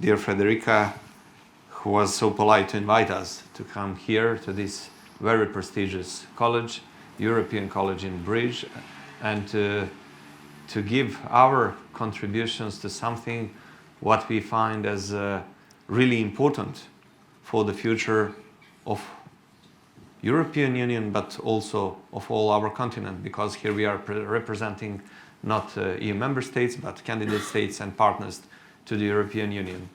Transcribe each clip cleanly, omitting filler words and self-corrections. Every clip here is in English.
dear Federica, who was so polite to invite us to come here to this very prestigious college, European College in Bridge, and to give our contributions to something what we find as really important for the future of European Union, but also of all our continent, because here we are representing not EU member states, but candidate states and partners to the European Union.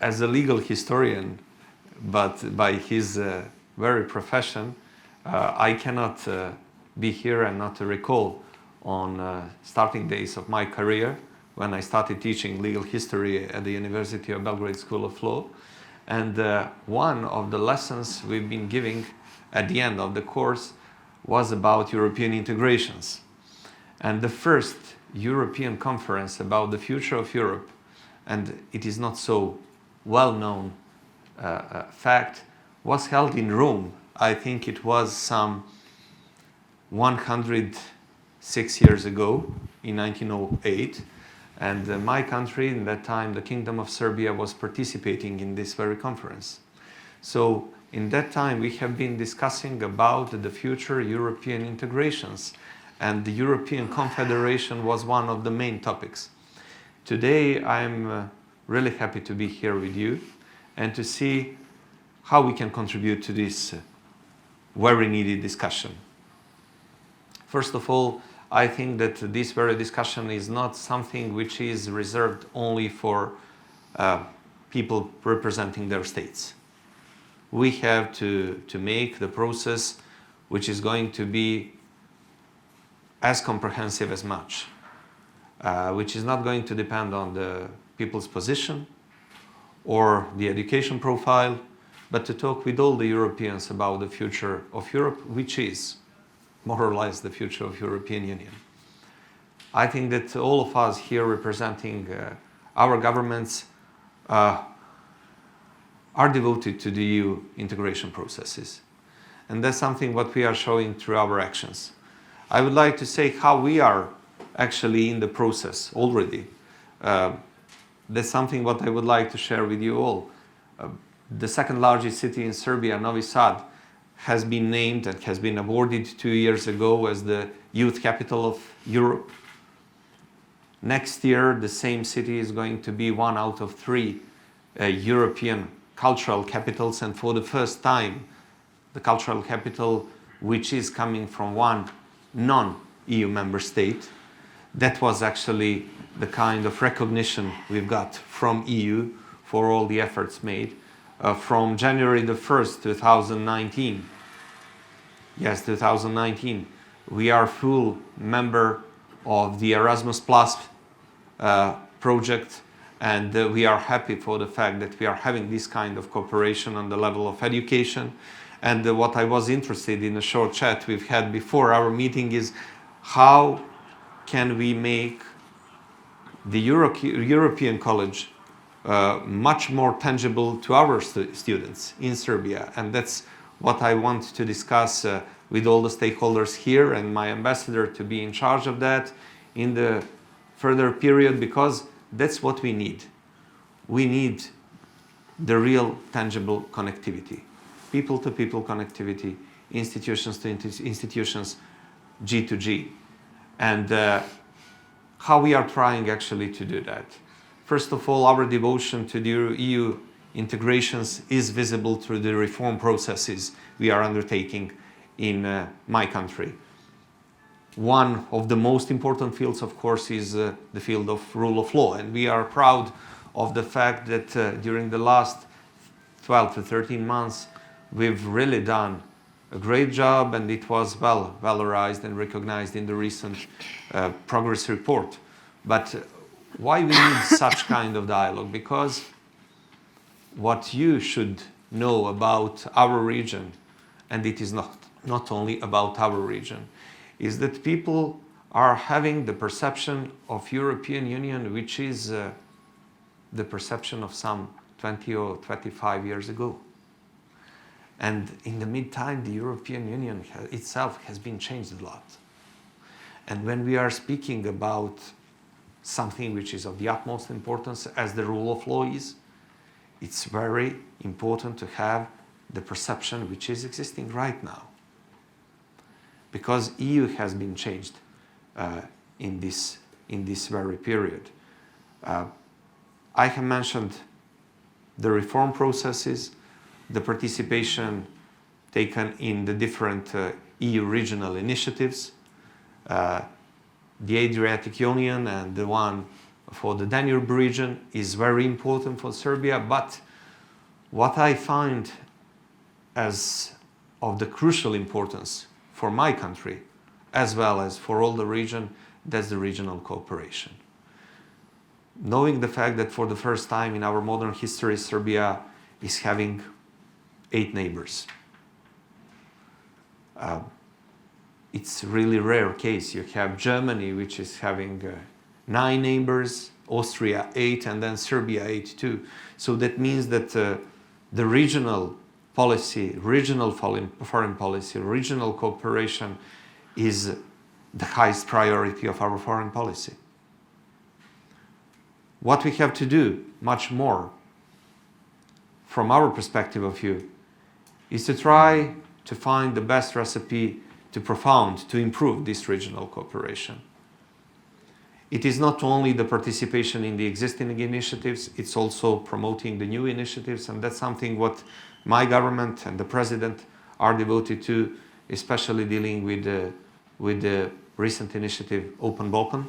As a legal historian, but by his very profession, I cannot be here and not recall on starting days of my career when I started teaching legal history at the University of Belgrade School of Law. And one of the lessons we've been giving at the end of the course was about European integrations. And the first European conference about the future of Europe, and it is not so well-known fact, was held in Rome. I think it was some 106 years ago, in 1908. And my country, in that time, the Kingdom of Serbia, was participating in this very conference. So in that time, we have been discussing about the future European integrations, and the European Confederation was one of the main topics. Today, I'm really happy to be here with you and to see how we can contribute to this very needed discussion. First of all, I think that this very discussion is not something which is reserved only for people representing their states. We have to make the process which is going to be as comprehensive as much, which is not going to depend on the people's position or the education profile, but to talk with all the Europeans about the future of Europe, which is more or less the future of European Union. I think that all of us here representing our governments are devoted to the EU integration processes. And that's something what we are showing through our actions. I would like to say how we are actually in the process already. That's something what I would like to share with you all. The second largest city in Serbia, Novi Sad, has been named and has been awarded 2 years ago as the youth capital of Europe. Next year, the same city is going to be one out of 3 European cultural capitals, and for the first time, the cultural capital which is coming from one non-EU member state. That was actually the kind of recognition we've got from EU for all the efforts made. From January the 1st, 2019, yes, 2019, we are full member of the Erasmus Plus project, and we are happy for the fact that we are having this kind of cooperation on the level of education. And what I was interested in a short chat we've had before our meeting is how can we make the European College much more tangible to our students in Serbia. And that's what I want to discuss with all the stakeholders here and my ambassador to be in charge of that in the further period, because that's what we need. We need the real tangible connectivity, people-to-people connectivity, institutions to institutions, G to G. And how we are trying actually to do that. First of all, our devotion to the EU integrations is visible through the reform processes we are undertaking in my country. One of the most important fields, of course, is the field of rule of law. And we are proud of the fact that during the last 12 to 13 months, we've really done a great job, and it was well valorized and recognized in the recent progress report. But why we need such kind of dialogue? Because what you should know about our region, and it is not only about our region, is that people are having the perception of European Union, which is the perception of some 20 or 25 years ago. And in the meantime, the European Union itself has been changed a lot. And when we are speaking about something which is of the utmost importance as the rule of law is. It's very important to have the perception which is existing right now. Because EU has been changed in this very period. I have mentioned the reform processes, the participation taken in the different EU regional initiatives, the Adriatic Union and the one for the Danube region is very important for Serbia, but what I find as of the crucial importance for my country, as well as for all the region, that's the regional cooperation. Knowing the fact that for the first time in our modern history, Serbia is having 8 neighbors. It's really rare case. You have Germany, which is having 9 neighbors, Austria 8, and then Serbia 8 too. So that means that the regional policy, regional foreign policy, regional cooperation is the highest priority of our foreign policy. What we have to do much more from our perspective of view is to try to find the best recipe to improve this regional cooperation. It is not only the participation in the existing initiatives, it's also promoting the new initiatives, and that's something what my government and the president are devoted to, especially dealing with the recent initiative Open Balkan,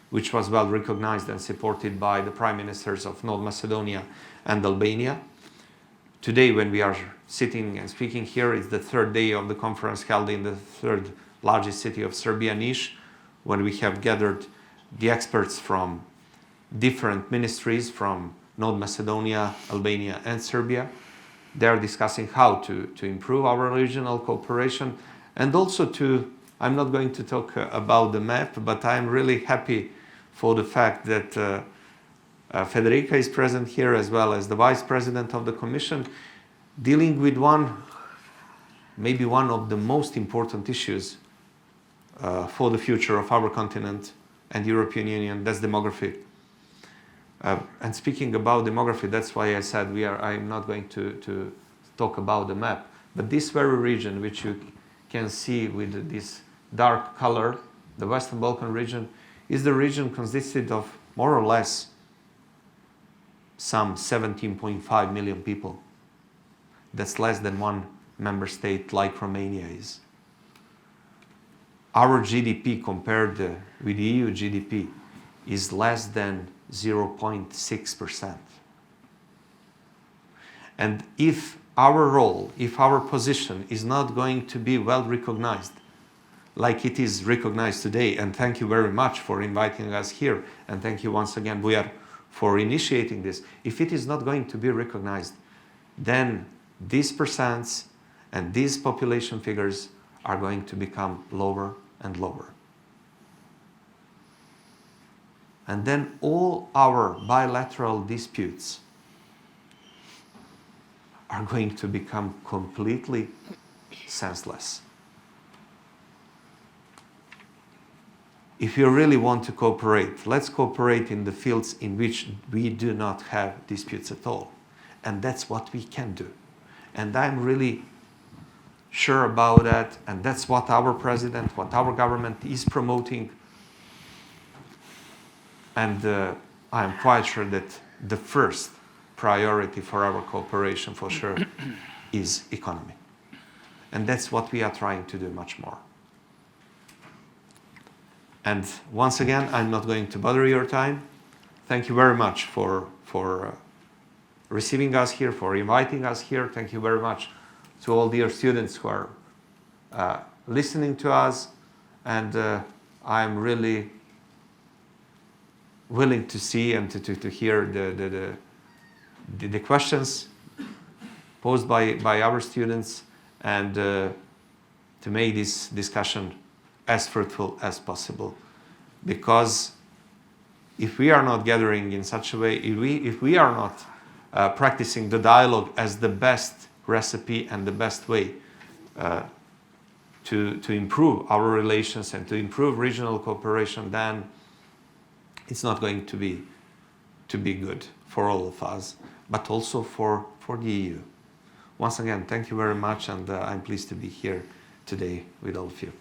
which was well recognized and supported by the prime ministers of North Macedonia and Albania. Today, when we are sitting and speaking here, it's the 3rd day of the conference held in the 3rd largest city of Serbia, Niš, when we have gathered the experts from different ministries from North Macedonia, Albania, and Serbia. They are discussing how to improve our regional cooperation, and also I'm not going to talk about the map, but I'm really happy for the fact that Federica is present here, as well as the Vice President of the Commission, dealing with maybe one of the most important issues for the future of our continent and European Union, that's demography. And speaking about demography, that's why I said I'm not going to talk about the map, but this very region, which you can see with this dark color, the Western Balkan region, is the region consisted of more or less some 17.5 million people. That's less than one member state like Romania is. Our GDP compared with the EU GDP is less than 0.6%. And if our role, if our position is not going to be well recognized, like it is recognized today, and thank you very much for inviting us here, and thank you once again, Bujar, for initiating this. If it is not going to be recognized, then these percents and these population figures are going to become lower and lower. And then all our bilateral disputes are going to become completely senseless. If you really want to cooperate, let's cooperate in the fields in which we do not have disputes at all. And that's what we can do. And I'm really sure about that, and that's what our president, what our government is promoting. And I'm quite sure that the first priority for our cooperation, for sure, is economy. And that's what we are trying to do much more. And once again, I'm not going to bother your time. Thank you very much for receiving us here, for inviting us here. Thank you very much to all dear students who are listening to us. And I'm really willing to see and to hear the questions posed by our students, and to make this discussion as fruitful as possible. Because if we are not gathering in such a way, if we are not practicing the dialogue as the best recipe and the best way to improve our relations and to improve regional cooperation, then it's not going to be good for all of us, but also for the EU. Once again, thank you very much, and I'm pleased to be here today with all of you.